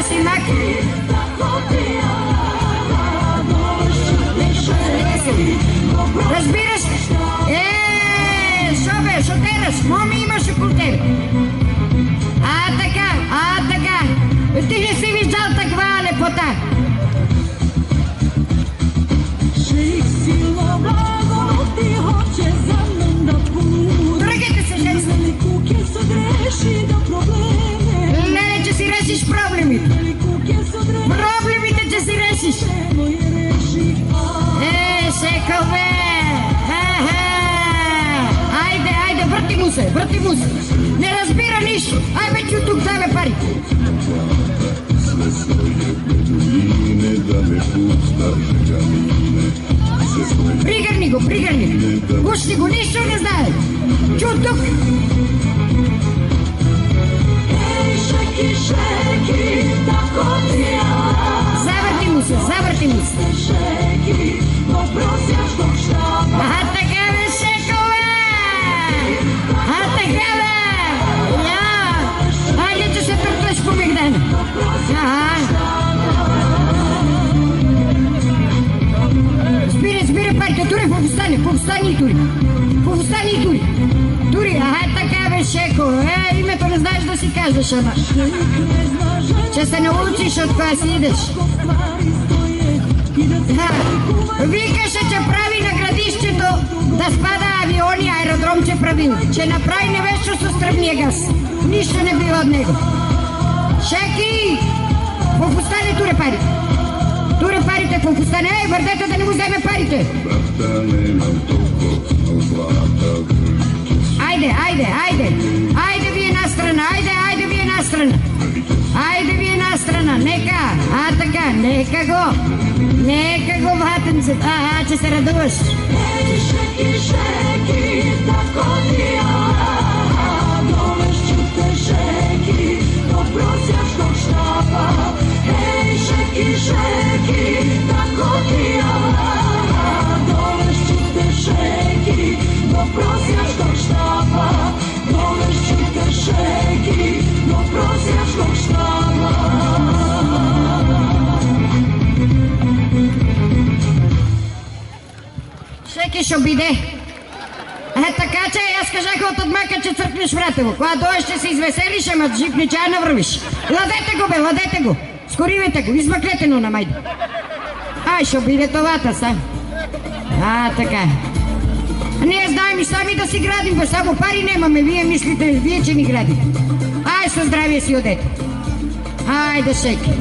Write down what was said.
синак. Разбираш? Шо тераш? Моми имаш около тебе. Така. Ти не си виждал таква лепота. Дръгайте се, женски. Не, че си решиш проблемите. Проблемите, че си решиш. Шекъл, бе. Айде, върти му се. Не разбира нищо. Ай, бе, чу тук, дай ме пари. Пригърни го. Пушни го, нищо не знае. Чу тук. Завърти му се. Така бе, шекове! Така бе! Айде, че се търташ по мигдана. Спира парите, тури, повстани и тури. Тури, така бе, шеко. Името не знаеш да си кажеш, ама. Че се научиш от кога си идеш. Викаше, че прави на градището да спада авиони, аеродром, че правил. Че направи нещо с тръбния газ. Нищо не било от него. Шеки! Повстани, тури парите. Повстани. Върдете да не му вземе парите. Айде ви една страна. Нека. Така. Нека го ватен се. Че се радуваш. Шеки ще биде. Така че аз кажах от отмака, че църкнеш врата го. Кога дойдеш, ще се извеселиш, ама джипни чая навървиш. Ладете го. Скоривайте го, измъклете на майде. Ще биде товата са. Така. Ние знаем и сами да си градим, бе, само пари немаме. Вие мислите, че ни градите. Със здравие си одете. Айде, Шеки.